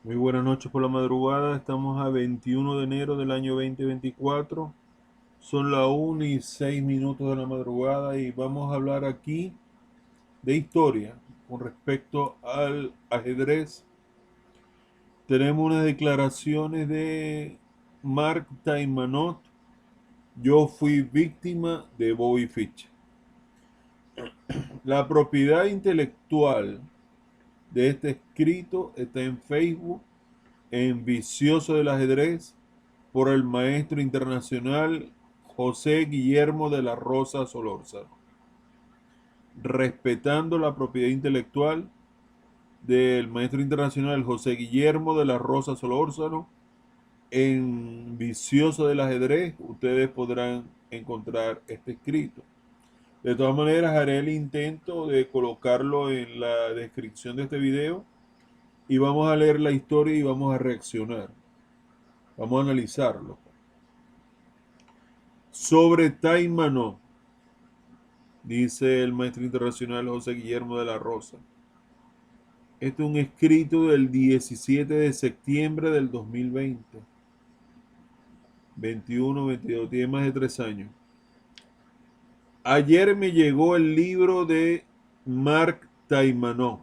Muy buenas noches por la madrugada. Estamos a 21 de enero del año 2024. Son las 1:06 de la madrugada y vamos a hablar aquí de historia con respecto al ajedrez. Tenemos unas declaraciones de Mark Taimanot. Yo fui víctima de Bobby Fischer. La propiedad intelectual de este escrito está en Facebook, en Vicioso del Ajedrez, por el maestro internacional José Guillermo de la Rosa Solórzano, respetando la propiedad intelectual del maestro internacional José Guillermo de la Rosa Solórzano. En Vicioso del Ajedrez ustedes podrán encontrar este escrito. De todas maneras, haré el intento de colocarlo en la descripción de este video y vamos a leer la historia y vamos a reaccionar. Vamos a analizarlo. Sobre Taimano, dice el maestro internacional José Guillermo de la Rosa. Este es un escrito del 17 de septiembre del 2020. 21, 22, tiene más de 3 años. Ayer me llegó el libro de Mark Taimanov,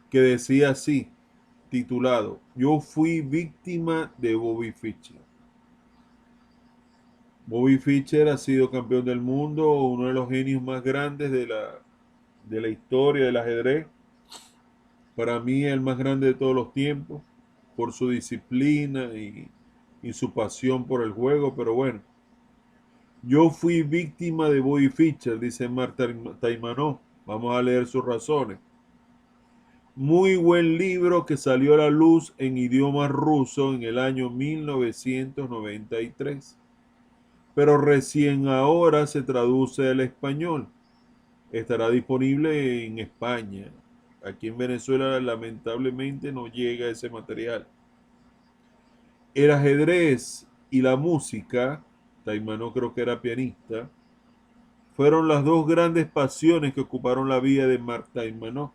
que decía así, titulado, Yo fui víctima de Bobby Fischer. Bobby Fischer ha sido campeón del mundo, uno de los genios más grandes de la historia del ajedrez. Para mí el más grande de todos los tiempos, por su disciplina y su pasión por el juego, pero bueno. Yo fui víctima de Bobby Fischer, dice Marta Taimanov. Vamos a leer sus razones. Muy buen libro que salió a la luz en idioma ruso en el año 1993, pero recién ahora se traduce al español. Estará disponible en España. Aquí en Venezuela lamentablemente no llega ese material. El ajedrez y la música, Taimanov creo que era pianista, fueron las dos grandes pasiones que ocuparon la vida de Mark Taimanov,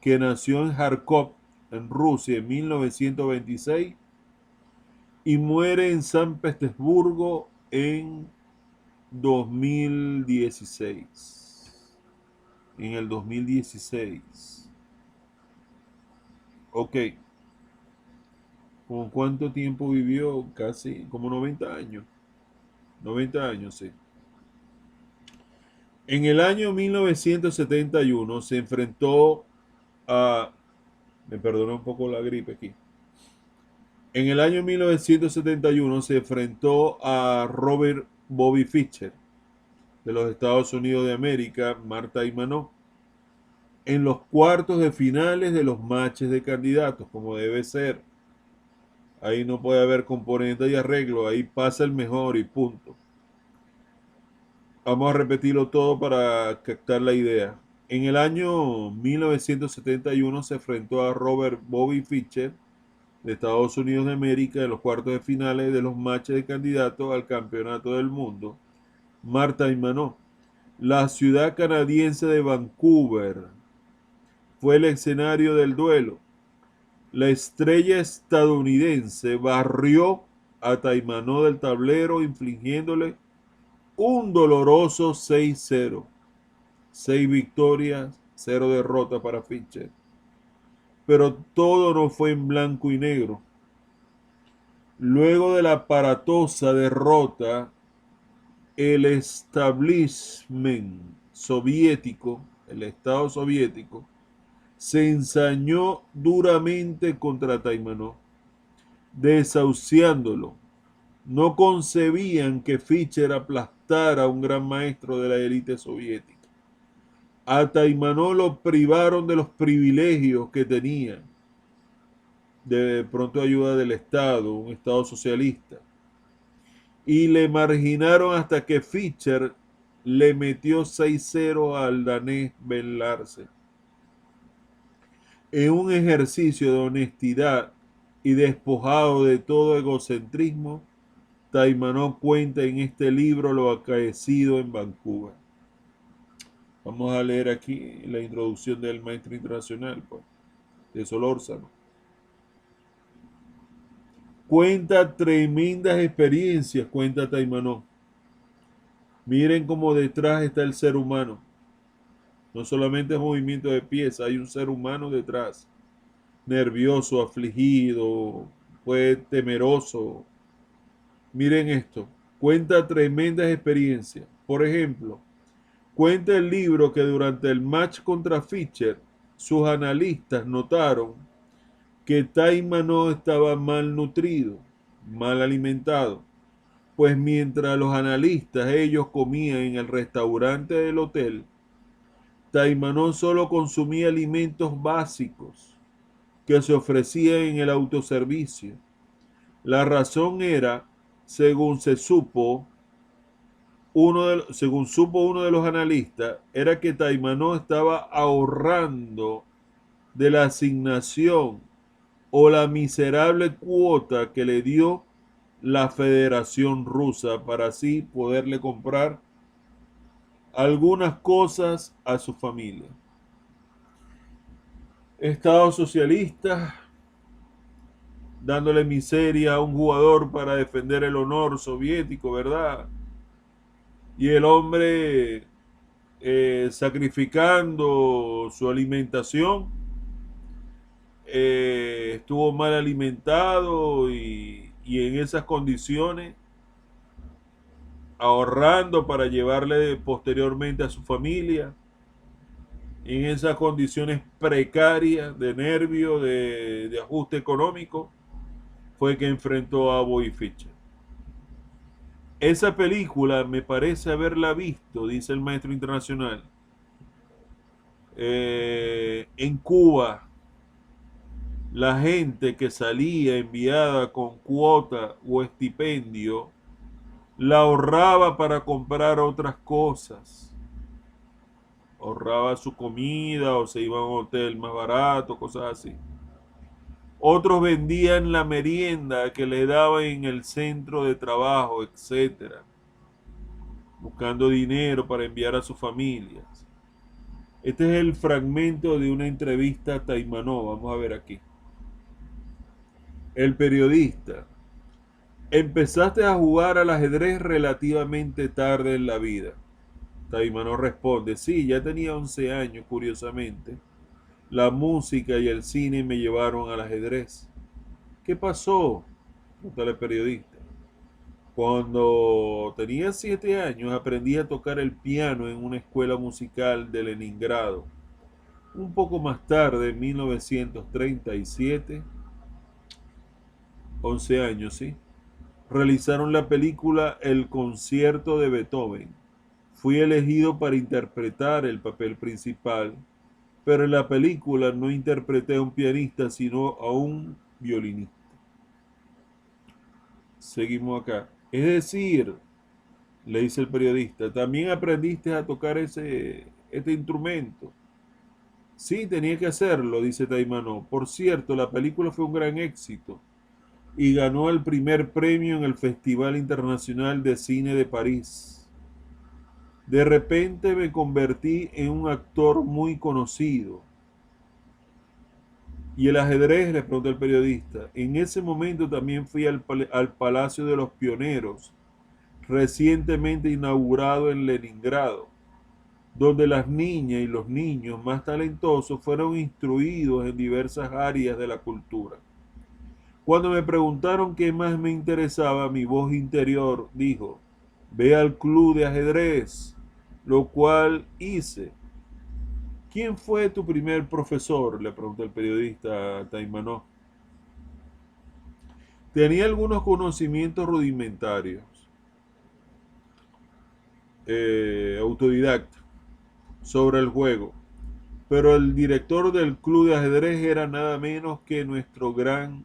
que nació en Kharkov, en Rusia, en 1926 y muere en San Petersburgo en 2016. En el 2016. Ok. ¿Con cuánto tiempo vivió? Casi como 90 años. 90 años, sí. En el año 1971 se enfrentó a... Me perdona un poco la gripe aquí. En el año 1971 se enfrentó a Robert Bobby Fischer de los Estados Unidos de América, Mark Taimanov, en los cuartos de finales de los matches de candidatos, como debe ser. Ahí no puede haber componente y arreglo, ahí pasa el mejor y punto. Vamos a repetirlo todo para captar la idea. En el año 1971 se enfrentó a Robert Bobby Fischer de Estados Unidos de América en los cuartos de finales de los matches de candidatos al campeonato del mundo. Mark Taimanov. La ciudad canadiense de Vancouver fue el escenario del duelo. La estrella estadounidense barrió a Taimanov del tablero, infligiéndole un doloroso 6-0. 6 victorias, 0 derrotas para Fischer. Pero todo no fue en blanco y negro. Luego de la aparatosa derrota, el establishment soviético, el Estado soviético, se ensañó duramente contra Taimanov, desahuciándolo. No concebían que Fischer aplastara a un gran maestro de la élite soviética. A Taimanov lo privaron de los privilegios que tenía, de pronto ayuda del Estado, un Estado socialista, y le marginaron hasta que Fischer le metió 6-0 al danés Ben Larsen. En un ejercicio de honestidad y despojado de todo egocentrismo, Taimanov cuenta en este libro lo acaecido en Vancouver. Vamos a leer aquí la introducción del maestro internacional, pues, de Solórzano. Cuenta tremendas experiencias, cuenta Taimanó. Miren cómo detrás está el ser humano. No solamente es movimiento de pies, hay un ser humano detrás. Nervioso, afligido, fue temeroso. Miren esto. Cuenta tremendas experiencias. Por ejemplo, cuenta el libro que durante el match contra Fischer, sus analistas notaron que Taimano estaba mal nutrido, mal alimentado, pues mientras los analistas ellos comían en el restaurante del hotel, Taimanón solo consumía alimentos básicos que se ofrecían en el autoservicio. La razón era, según supo uno de los analistas, era que Taimanó estaba ahorrando de la asignación o la miserable cuota que le dio la Federación Rusa para así poderle comprar algunas cosas a su familia. Estado socialista, dándole miseria a un jugador para defender el honor soviético, ¿verdad? Y el hombre sacrificando su alimentación, estuvo mal alimentado y en esas condiciones ahorrando para llevarle posteriormente a su familia, en esas condiciones precarias de nervio, de ajuste económico, fue que enfrentó a Bobby Fischer. Esa película me parece haberla visto, dice el maestro internacional, en Cuba. La gente que salía enviada con cuota o estipendio la ahorraba para comprar otras cosas. Ahorraba su comida o se iba a un hotel más barato, cosas así. Otros vendían la merienda que le daban en el centro de trabajo, etcétera, buscando dinero para enviar a sus familias. Este es el fragmento de una entrevista a Taimanó. Vamos a ver aquí. El periodista: empezaste a jugar al ajedrez relativamente tarde en la vida. Taimanó responde: sí, ya tenía 11 años, curiosamente. La música y el cine me llevaron al ajedrez. ¿Qué pasó?, pregunta el periodista. Cuando tenía 7 años aprendí a tocar el piano en una escuela musical de Leningrado. Un poco más tarde, en 1937, 11 años, ¿sí?, realizaron la película El concierto de Beethoven. Fui elegido para interpretar el papel principal, pero en la película no interpreté a un pianista, sino a un violinista. Seguimos acá. Es decir, le dice el periodista, ¿también aprendiste a tocar este instrumento? Sí, tenía que hacerlo, dice Taimanó. Por cierto, la película fue un gran éxito y ganó el primer premio en el Festival Internacional de Cine de París. De repente me convertí en un actor muy conocido. ¿Y el ajedrez?, le pregunta el periodista. En ese momento también fui al Palacio de los Pioneros, recientemente inaugurado en Leningrado, donde las niñas y los niños más talentosos fueron instruidos en diversas áreas de la cultura. Cuando me preguntaron qué más me interesaba, mi voz interior dijo: ve al club de ajedrez, lo cual hice. ¿Quién fue tu primer profesor?, le preguntó el periodista Taimanó. Tenía algunos conocimientos rudimentarios, autodidacta, sobre el juego, pero el director del club de ajedrez era nada menos que nuestro gran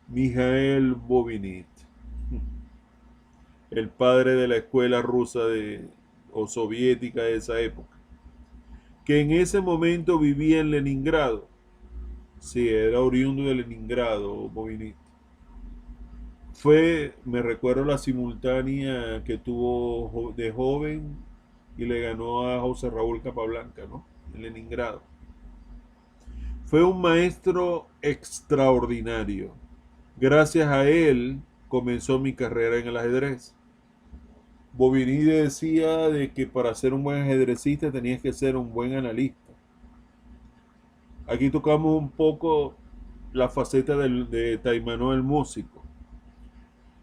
Mikhail Bobinit, el padre de la escuela rusa o soviética de esa época, que en ese momento vivía en Leningrado. Sí, era oriundo de Leningrado, Bobinit. Me recuerdo la simultánea que tuvo de joven y le ganó a José Raúl Capablanca, ¿no?, en Leningrado. Fue un maestro extraordinario. Gracias a él comenzó mi carrera en el ajedrez. Bobinide decía de que para ser un buen ajedrecista tenías que ser un buen analista. Aquí tocamos un poco la faceta de Taimanó el músico.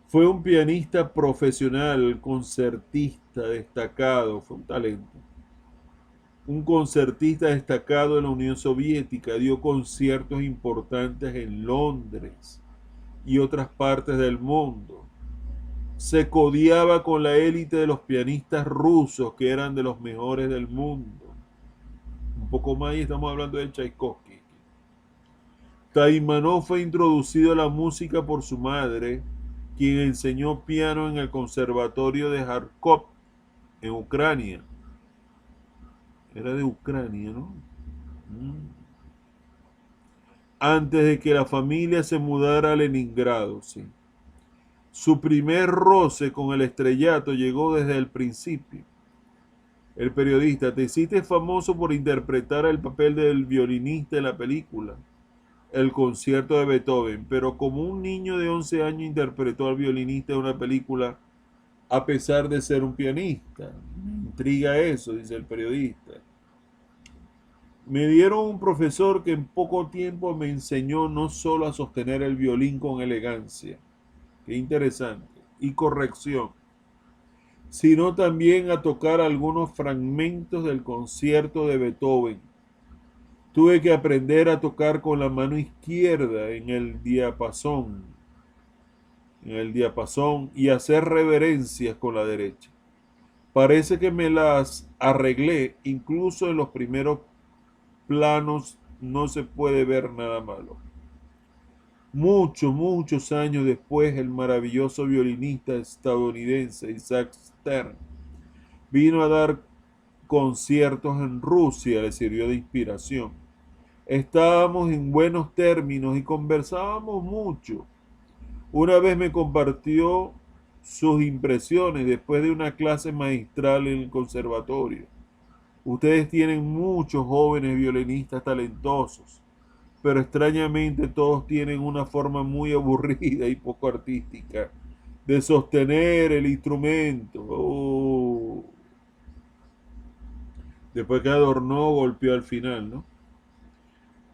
Fue un pianista profesional, concertista destacado, fue un talento. Un concertista destacado en la Unión Soviética, dio conciertos importantes en Londres y otras partes del mundo. Se codiaba con la élite de los pianistas rusos que eran de los mejores del mundo. Un poco más y estamos hablando de Tchaikovsky. Taimanov fue introducido a la música por su madre, quien enseñó piano en el Conservatorio de Kharkov, en Ucrania. Era de Ucrania, ¿no? Antes de que la familia se mudara a Leningrado, sí. Su primer roce con el estrellato llegó desde el principio. El periodista: te hiciste famoso por interpretar el papel del violinista en la película El concierto de Beethoven, pero como un niño de 11 años interpretó al violinista en una película a pesar de ser un pianista. Me intriga eso, dice el periodista. Me dieron un profesor que en poco tiempo me enseñó no solo a sostener el violín con elegancia, qué interesante, y corrección, sino también a tocar algunos fragmentos del concierto de Beethoven. Tuve que aprender a tocar con la mano izquierda en el diapasón y hacer reverencias con la derecha. Parece que me las arreglé, incluso en los primeros planos no se puede ver nada malo. Muchos años después, el maravilloso violinista estadounidense Isaac Stern vino a dar conciertos en Rusia, le sirvió de inspiración. Estábamos en buenos términos y conversábamos mucho. Una vez me compartió sus impresiones después de una clase magistral en el conservatorio. Ustedes tienen muchos jóvenes violinistas talentosos, pero extrañamente todos tienen una forma muy aburrida y poco artística de sostener el instrumento. Oh. Después que adornó, golpeó al final, ¿no?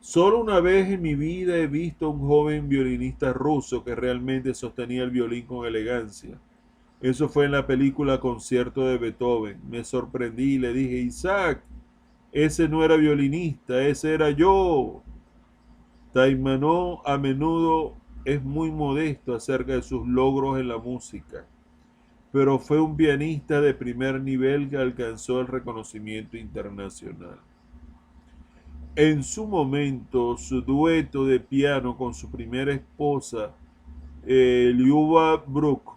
Solo una vez en mi vida he visto a un joven violinista ruso que realmente sostenía el violín con elegancia. Eso fue en la película Concierto de Beethoven. Me sorprendí y le dije: Isaac, ese no era violinista, ese era yo. Taimanov a menudo es muy modesto acerca de sus logros en la música, pero fue un pianista de primer nivel que alcanzó el reconocimiento internacional. En su momento, su dueto de piano con su primera esposa, Lyuba Bruch,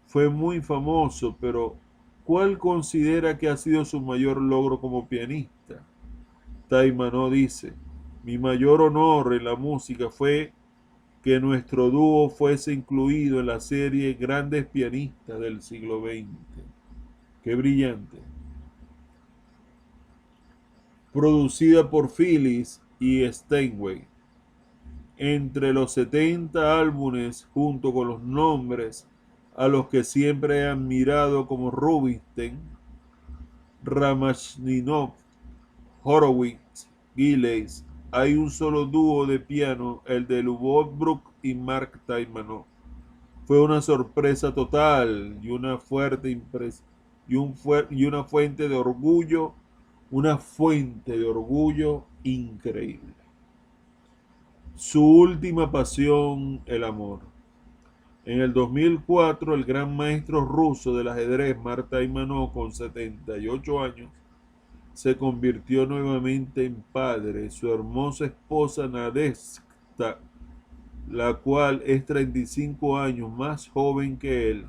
fue muy famoso, pero ¿cuál considera que ha sido su mayor logro como pianista? Taimanov dice: mi mayor honor en la música fue que nuestro dúo fuese incluido en la serie Grandes Pianistas del siglo XX. Qué brillante. Producida por Phyllis y Steinway. Entre los 70 álbumes, junto con los nombres a los que siempre he admirado como Rubinstein, Rachmaninoff, Horowitz, Gilles, hay un solo dúo de piano, el de Lyubov Bruch y Mark Taimanov. Fue una sorpresa total y una fuente de orgullo increíble. Su última pasión, el amor. En el 2004, el gran maestro ruso del ajedrez, Mark Taimanov, con 78 años, se convirtió nuevamente en padre. Su hermosa esposa Nadezhda, la cual es 35 años más joven que él,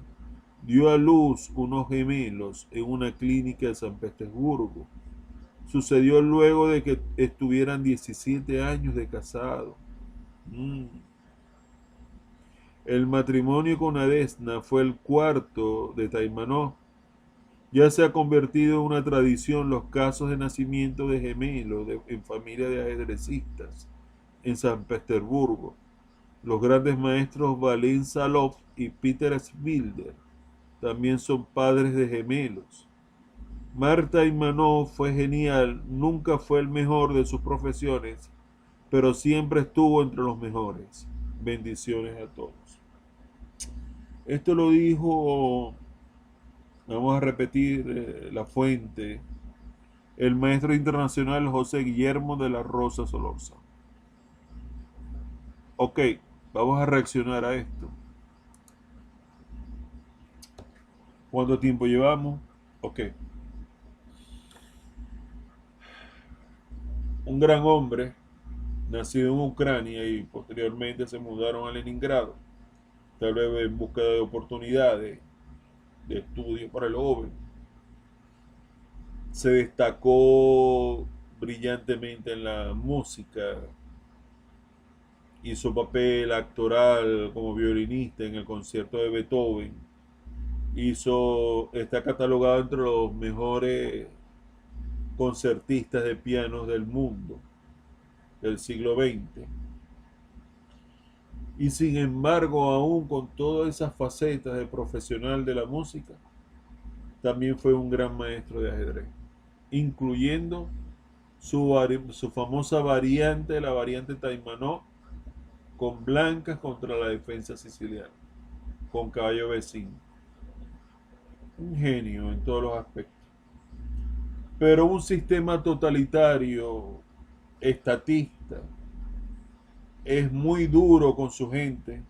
dio a luz unos gemelos en una clínica de San Petersburgo. Sucedió luego de que estuvieran 17 años de casado. El matrimonio con Nadezhda fue el cuarto de Taimanov. Ya se ha convertido en una tradición los casos de nacimiento de gemelos en familia de ajedrecistas en San Petersburgo. Los grandes maestros Valim Salov y Peter Schwilder también son padres de gemelos. Marta Imanov fue genial, nunca fue el mejor de sus profesiones, pero siempre estuvo entre los mejores. Bendiciones a todos. Esto lo dijo, vamos a repetir la fuente, el maestro internacional José Guillermo de la Rosa Solorza. Ok, vamos a reaccionar a esto. ¿Cuánto tiempo llevamos? Ok. Un gran hombre, nacido en Ucrania y posteriormente se mudaron a Leningrado, tal vez en búsqueda de oportunidades de estudio para el joven. Se destacó brillantemente en la música, hizo papel actoral como violinista en el concierto de Beethoven, está catalogado entre los mejores concertistas de pianos del mundo del siglo XX. Y sin embargo, aún con todas esas facetas de profesional de la música, también fue un gran maestro de ajedrez, incluyendo su famosa variante, la variante Taimanó, con blancas contra la defensa siciliana, con caballo vecino. Un genio en todos los aspectos. Pero un sistema totalitario, estatista, es muy duro con su gente,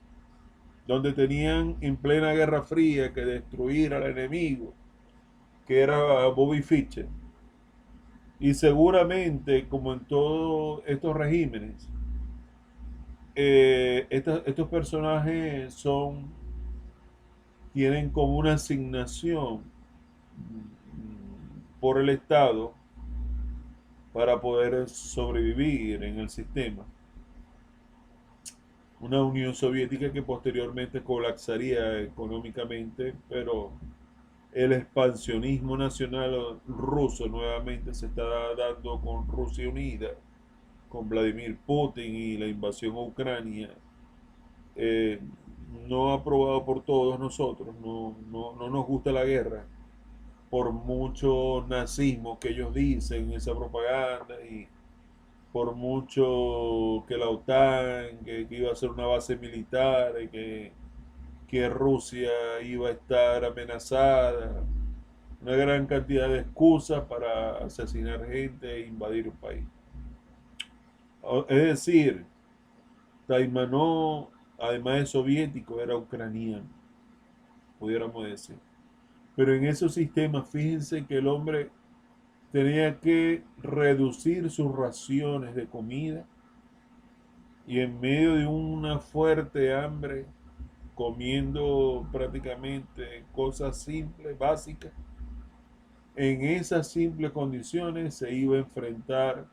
donde tenían en plena Guerra Fría que destruir al enemigo, que era Bobby Fischer. Y seguramente, como en todos estos regímenes, estos personajes tienen como una asignación por el Estado para poder sobrevivir en el sistema. Una Unión Soviética que posteriormente colapsaría económicamente, pero el expansionismo nacional ruso nuevamente se está dando con Rusia unida, con Vladimir Putin y la invasión a Ucrania, eh, no aprobado por todos nosotros, no nos gusta la guerra, por mucho nazismo que ellos dicen, esa propaganda, y por mucho que la OTAN, que iba a ser una base militar, y que Rusia iba a estar amenazada, una gran cantidad de excusas para asesinar gente e invadir un país. Es decir, Taimanó, además de soviético, era ucraniano, pudiéramos decir. Pero en esos sistemas, fíjense que el hombre tenía que reducir sus raciones de comida y en medio de una fuerte hambre, comiendo prácticamente cosas simples, básicas, en esas simples condiciones se iba a enfrentar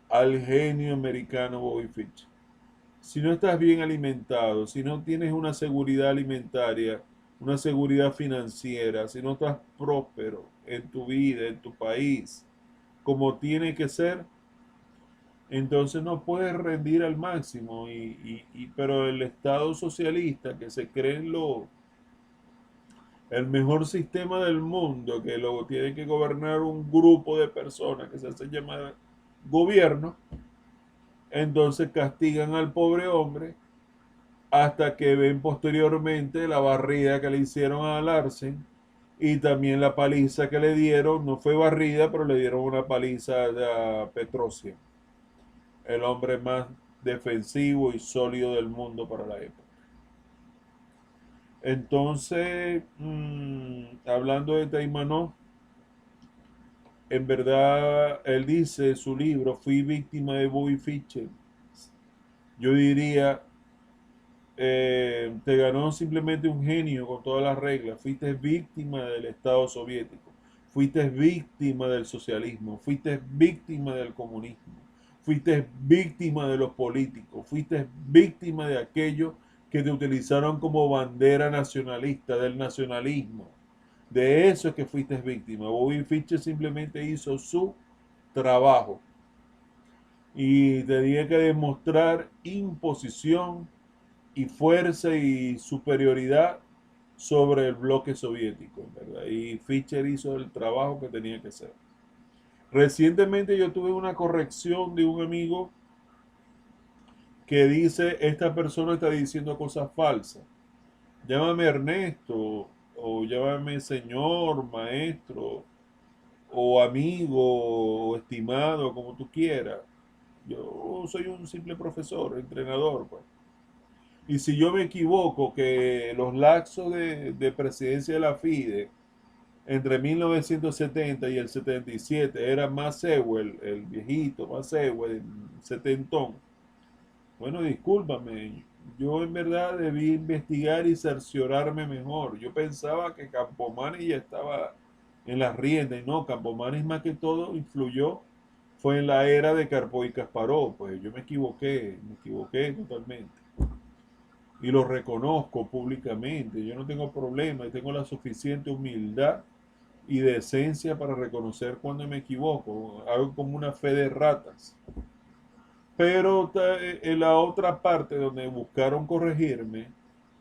al genio americano Bobby Fischer. Si no estás bien alimentado, si no tienes una seguridad alimentaria, una seguridad financiera, si no estás próspero en tu vida, en tu país, como tiene que ser, entonces no puedes rendir al máximo. Pero el Estado socialista que se cree el mejor sistema del mundo, que luego tiene que gobernar un grupo de personas que se hace llamar gobierno, entonces castigan al pobre hombre hasta que ven posteriormente la barrida que le hicieron a Larsen y también la paliza que le dieron, no fue barrida, pero le dieron una paliza a Petrosyan, el hombre más defensivo y sólido del mundo para la época. Entonces, hablando de Taimanov, en verdad, él dice en su libro, fui víctima de Bobby Fischer. Yo diría, te ganó simplemente un genio con todas las reglas. Fuiste víctima del Estado soviético. Fuiste víctima del socialismo. Fuiste víctima del comunismo. Fuiste víctima de los políticos. Fuiste víctima de aquellos que te utilizaron como bandera nacionalista, del nacionalismo. De eso es que fuiste víctima. Bobby Fischer simplemente hizo su trabajo y tenía que demostrar imposición y fuerza y superioridad sobre el bloque soviético, ¿verdad? Y Fischer hizo el trabajo que tenía que hacer. Recientemente yo tuve una corrección de un amigo que dice, esta persona está diciendo cosas falsas. Llámame Ernesto, o llámame señor, maestro, o amigo, o estimado, como tú quieras. Yo soy un simple profesor, entrenador, pues. Y si yo me equivoco que los lapsos de presidencia de la FIDE entre 1970 y el 77 era Maceo, el viejito Maceo, el setentón, bueno, discúlpame, yo en verdad debí investigar y cerciorarme mejor. Yo pensaba que Campomanes ya estaba en las riendas, y no, Campomanes más que todo influyó, fue en la era de Carpo y Kasparov, pues yo me equivoqué totalmente. Y lo reconozco públicamente, yo no tengo problema y tengo la suficiente humildad y decencia para reconocer cuando me equivoco. Hago como una fe de ratas. Pero en la otra parte donde buscaron corregirme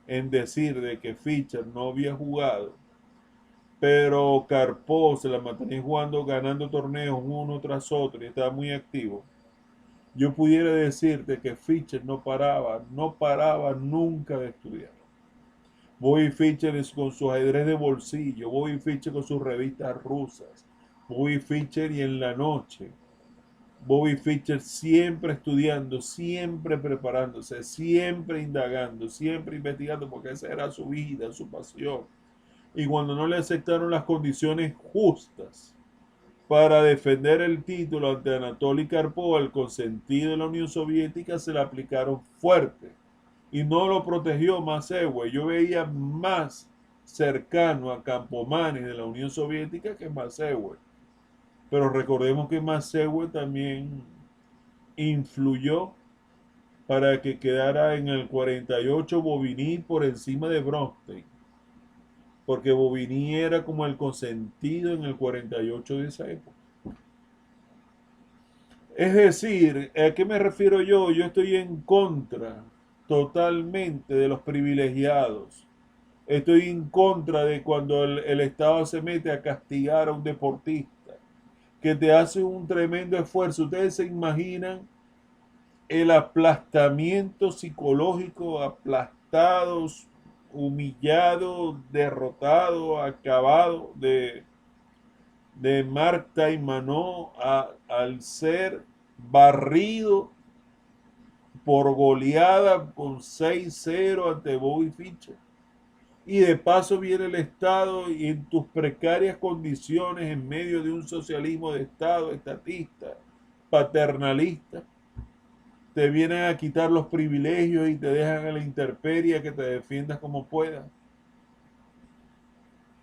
en decir de que Fischer no había jugado, pero Karpov se la mantenía jugando, ganando torneos uno tras otro y estaba muy activo, yo pudiera decirte que Fischer no paraba nunca de estudiar. Bobby Fischer con su ajedrez de bolsillo, Bobby Fischer con sus revistas rusas, Bobby Fischer y en la noche, Bobby Fischer siempre estudiando, siempre preparándose, siempre indagando, siempre investigando, porque esa era su vida, su pasión. Y cuando no le aceptaron las condiciones justas para defender el título ante Anatoly Karpov, el consentido de la Unión Soviética, se le aplicaron fuerte. Y no lo protegió Maceo. Yo veía más cercano a Campomanes de la Unión Soviética que Maceo. Pero recordemos que Maceo también influyó para que quedara en el 48 Bobigny por encima de Bronstein, porque Bobigny era como el consentido en el 48 de esa época. Es decir, ¿a qué me refiero yo? Yo estoy en contra totalmente de los privilegiados. Estoy en contra de cuando el Estado se mete a castigar a un deportista que te hace un tremendo esfuerzo. Ustedes se imaginan el aplastamiento psicológico, aplastados, humillados, derrotados, acabado de Marta y Manó al ser barrido por goleada con 6-0 ante Bobby Fischer. Y de paso viene el Estado y en tus precarias condiciones, en medio de un socialismo de Estado estatista, paternalista, te vienen a quitar los privilegios y te dejan a la intemperie que te defiendas como puedas.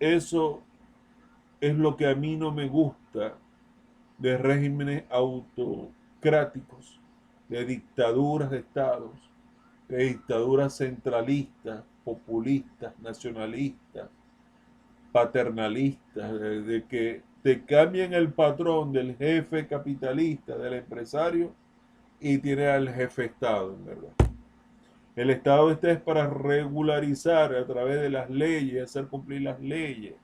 Eso es lo que a mí no me gusta de regímenes autocráticos, de dictaduras de estados, de dictaduras centralistas, populistas, nacionalistas, paternalistas, de que te cambian el patrón del jefe capitalista, del empresario, y tiene al jefe Estado, en verdad. El Estado es para regularizar a través de las leyes, hacer cumplir las leyes,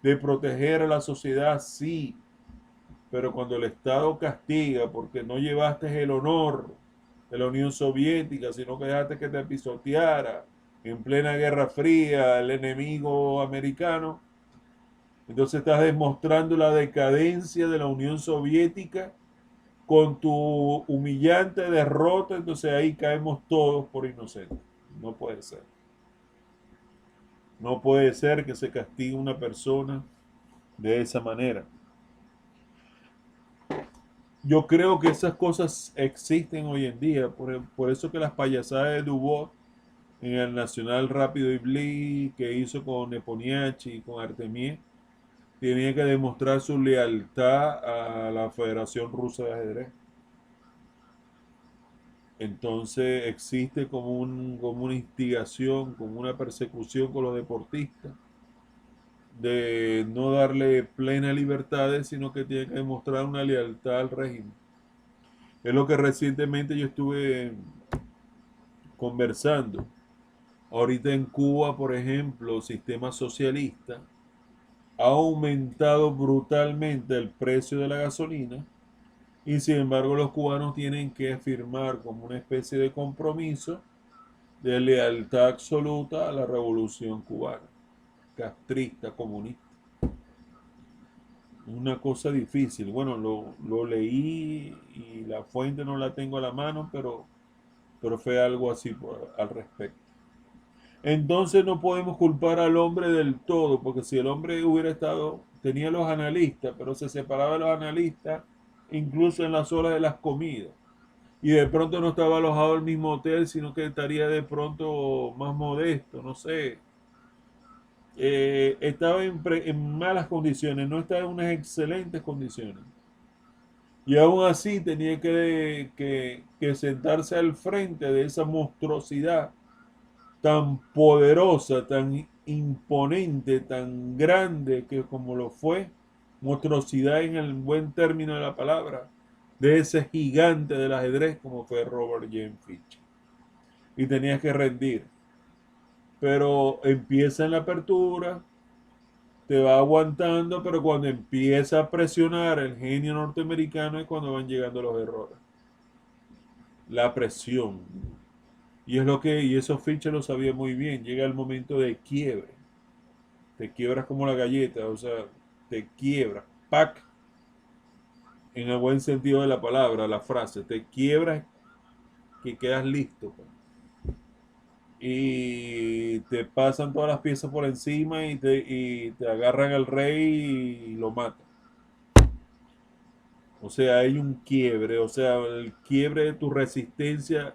de proteger a la sociedad, sí, pero cuando el Estado castiga porque no llevaste el honor de la Unión Soviética, sino que dejaste que te pisoteara en plena Guerra Fría el enemigo americano, entonces estás demostrando la decadencia de la Unión Soviética con tu humillante derrota, entonces ahí caemos todos por inocentes. No puede ser. No puede ser que se castigue a una persona de esa manera. Yo creo que esas cosas existen hoy en día, por eso que las payasadas de Dubó en el Nacional Rápido y Blitz que hizo con Neponiachi y con Artemie, tenía que demostrar su lealtad a la Federación Rusa de Ajedrez. Entonces existe como una instigación, como una persecución con los deportistas, de no darle plena libertad, sino que tiene que demostrar una lealtad al régimen. Es lo que recientemente yo estuve conversando Ahorita en Cuba, por ejemplo, sistema socialista, ha aumentado brutalmente el precio de la gasolina y sin embargo los cubanos tienen que firmar como una especie de compromiso de lealtad absoluta a la revolución cubana, castrista, comunista. Una cosa difícil. Bueno, lo leí y la fuente no la tengo a la mano, pero fue algo así al respecto. Entonces no podemos culpar al hombre del todo, porque si el hombre hubiera estado, tenía los analistas, pero se separaba de los analistas incluso en las horas de las comidas. Y de pronto no estaba alojado en el mismo hotel, sino que estaría de pronto más modesto, no sé. Estaba en malas condiciones, no estaba en unas excelentes condiciones. Y aún así tenía que sentarse al frente de esa monstruosidad tan poderosa, tan imponente, tan grande que como lo fue, monstruosidad en el buen término de la palabra, de ese gigante del ajedrez como fue Robert James Fitch. Y tenías que rendir. Pero empieza en la apertura, te va aguantando, pero cuando empieza a presionar el genio norteamericano es cuando van llegando los errores. La presión. Y eso Fischer lo sabía muy bien. Llega el momento de quiebre. Te quiebras como la galleta, o sea, te quiebras. Pac, en el buen sentido de la palabra, la frase. Te quiebras que quedas listo, pues. Y te pasan todas las piezas por encima y te agarran al rey y lo matan. O sea, hay un quiebre, o sea, el quiebre de tu resistencia.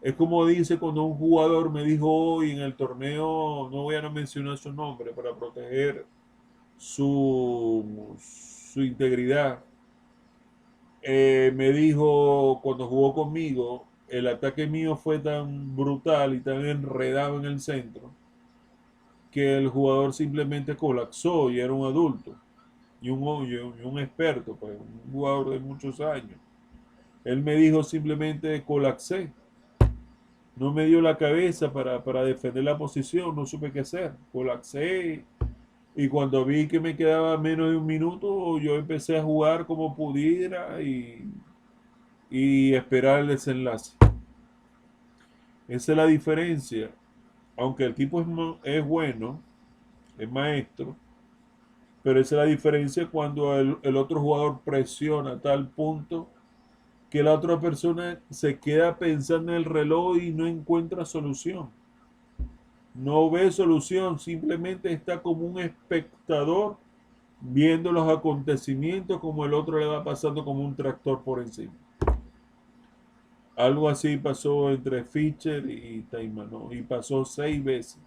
Es como dice cuando un jugador me dijo hoy en el torneo, no voy a mencionar su nombre para proteger su integridad. Me dijo cuando jugó conmigo, el ataque mío fue tan brutal y tan enredado en el centro que el jugador simplemente colapsó y era un adulto y un experto, pues, un jugador de muchos años. Él me dijo simplemente colapsé. No me dio la cabeza para defender la posición, no supe qué hacer. Colapsé y cuando vi que me quedaba menos de un minuto, yo empecé a jugar como pudiera y esperar el desenlace. Esa es la diferencia. Aunque el tipo es bueno, es maestro, pero esa es la diferencia cuando el otro jugador presiona a tal punto que la otra persona se queda pensando en el reloj y no encuentra solución. No ve solución, simplemente está como un espectador viendo los acontecimientos como el otro le va pasando como un tractor por encima. Algo así pasó entre Fischer y Taimano y pasó 6 veces.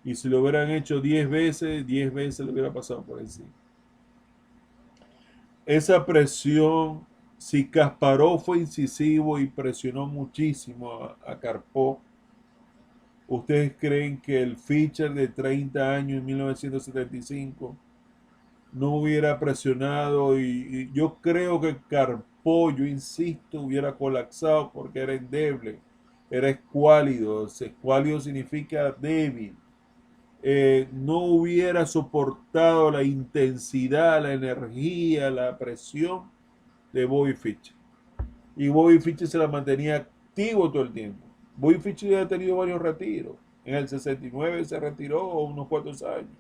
Y si lo hubieran hecho 10 veces, 10 veces le hubiera pasado por encima. Esa presión, si Kasparov fue incisivo y presionó muchísimo a Karpov, ¿ustedes creen que el Fischer de 30 años en 1975 no hubiera presionado? Y yo creo que Karpov, yo insisto, hubiera colapsado porque era endeble, era escuálido. Escuálido significa débil. No hubiera soportado la intensidad, la energía, la presión de Bobby Fischer. Y Bobby Fischer se la mantenía activo todo el tiempo. Bobby Fischer ya ha tenido varios retiros. En el 69 se retiró unos cuantos años.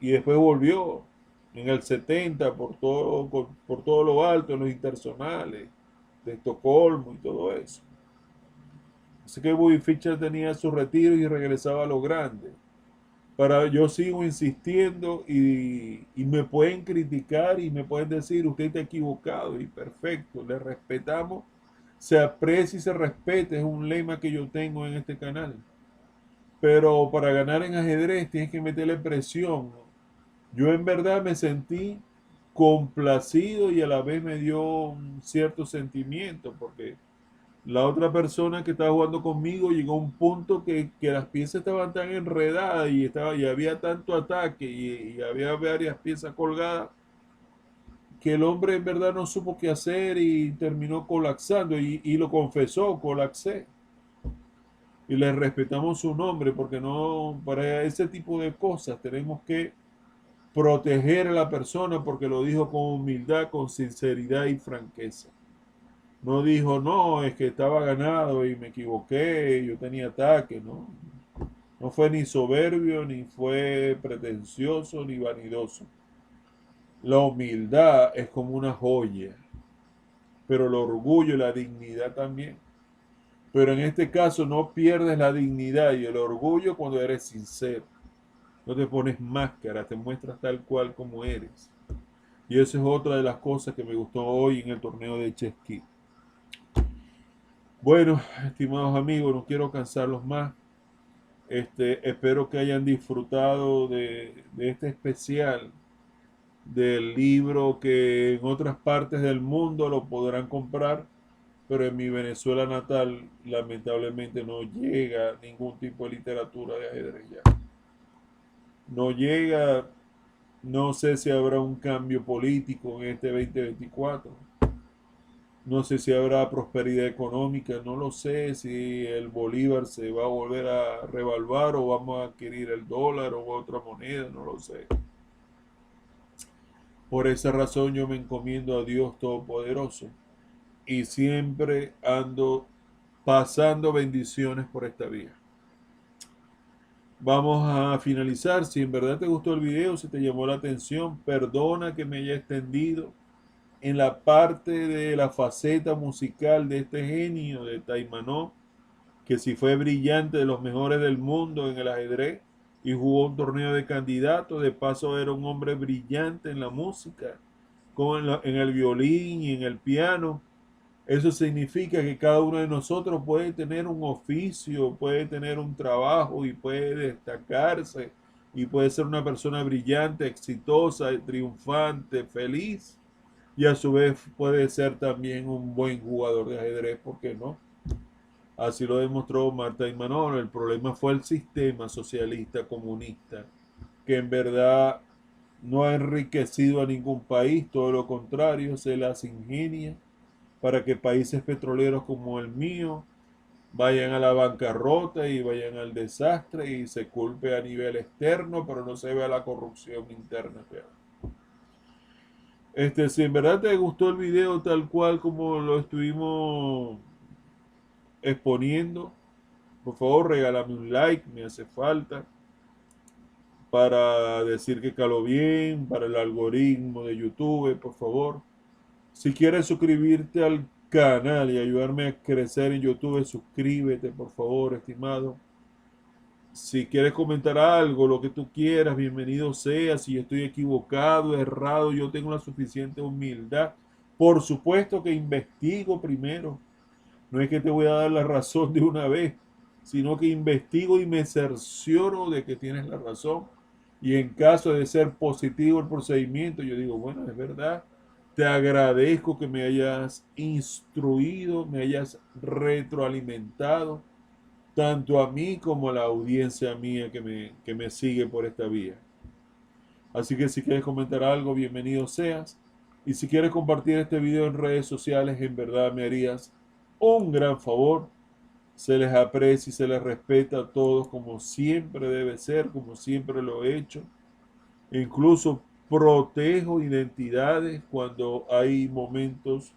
Y después volvió en el 70 por todo lo alto, en los internacionales de Estocolmo y todo eso. Así que Bobby Fischer tenía su retiro y regresaba a lo grande. Yo sigo insistiendo y me pueden criticar y me pueden decir, usted está equivocado y perfecto, le respetamos, se aprecia y se respeta, es un lema que yo tengo en este canal. Pero para ganar en ajedrez tienes que meterle presión. Yo en verdad me sentí complacido y a la vez me dio un cierto sentimiento porque la otra persona que estaba jugando conmigo llegó a un punto que las piezas estaban tan enredadas y había tanto ataque y había varias piezas colgadas que el hombre en verdad no supo qué hacer y terminó colapsando y lo confesó, colapsé. y les respetamos su nombre, porque no, para ese tipo de cosas tenemos que proteger a la persona porque lo dijo con humildad, con sinceridad y franqueza. No dijo, no, es que estaba ganado y me equivoqué, yo tenía ataque, no. No fue ni soberbio, ni fue pretencioso, ni vanidoso. La humildad es como una joya, pero el orgullo y la dignidad también. Pero en este caso no pierdes la dignidad y el orgullo cuando eres sincero. No te pones máscara, te muestras tal cual como eres. Y eso es otra de las cosas que me gustó hoy en el torneo de Chesky. Bueno, estimados amigos, no quiero cansarlos más. Espero que hayan disfrutado de este especial del libro que en otras partes del mundo lo podrán comprar, pero en mi Venezuela natal lamentablemente no llega ningún tipo de literatura de ajedrez ya. No llega, no sé si habrá un cambio político en este 2024. No sé si habrá prosperidad económica, no lo sé si el bolívar se va a volver a revaluar o vamos a adquirir el dólar o otra moneda, no lo sé. Por esa razón yo me encomiendo a Dios Todopoderoso y siempre ando pasando bendiciones por esta vía. Vamos a finalizar. Si en verdad te gustó el video, si te llamó la atención, perdona que me haya extendido en la parte de la faceta musical de este genio de Taimanó, que si fue brillante, de los mejores del mundo en el ajedrez y jugó un torneo de candidatos, de paso era un hombre brillante en la música, como en el violín y en el piano. Eso significa que cada uno de nosotros puede tener un oficio, puede tener un trabajo y puede destacarse y puede ser una persona brillante, exitosa, triunfante, feliz y a su vez puede ser también un buen jugador de ajedrez, ¿por qué no? Así lo demostró Marta y Manolo. El problema fue el sistema socialista comunista, que en verdad no ha enriquecido a ningún país, todo lo contrario, se las ingenia para que países petroleros como el mío vayan a la bancarrota y vayan al desastre y se culpe a nivel externo, pero no se vea la corrupción interna. Si en verdad te gustó el video tal cual como lo estuvimos exponiendo, por favor regálame un like, me hace falta para decir que caló bien, para el algoritmo de YouTube, por favor. Si quieres suscribirte al canal y ayudarme a crecer en YouTube, suscríbete, por favor, estimado. Si quieres comentar algo, lo que tú quieras, bienvenido sea. Si estoy equivocado, errado, yo tengo la suficiente humildad. Por supuesto que investigo primero. No es que te voy a dar la razón de una vez, sino que investigo y me cercioro de que tienes la razón. Y en caso de ser positivo el procedimiento, yo digo, bueno, es verdad, te agradezco que me hayas instruido, me hayas retroalimentado, tanto a mí como a la audiencia mía que me sigue por esta vía. Así que si quieres comentar algo, bienvenido seas. Y si quieres compartir este video en redes sociales, en verdad me harías un gran favor. Se les aprecia y se les respeta a todos como siempre debe ser, como siempre lo he hecho. Incluso protejo identidades cuando hay momentos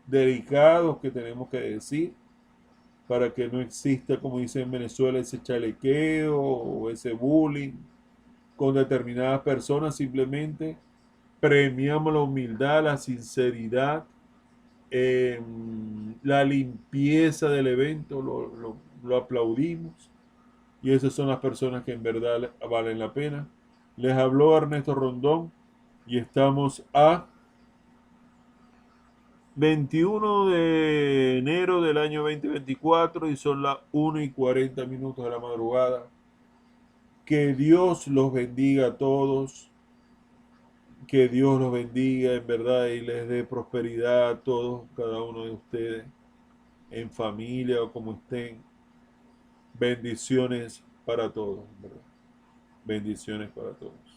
delicados que tenemos que decir para que no exista, como dicen en Venezuela, ese chalequeo o ese bullying con determinadas personas. Simplemente premiamos la humildad, la sinceridad, la limpieza del evento, lo aplaudimos y esas son las personas que en verdad valen la pena. Les habló Ernesto Rondón y estamos a 21 de enero del año 2024 y son las 1:40 de la madrugada. Que Dios los bendiga a todos, que Dios los bendiga en verdad y les dé prosperidad a todos, cada uno de ustedes, en familia o como estén. Bendiciones para todos, ¿verdad? Bendiciones para todos.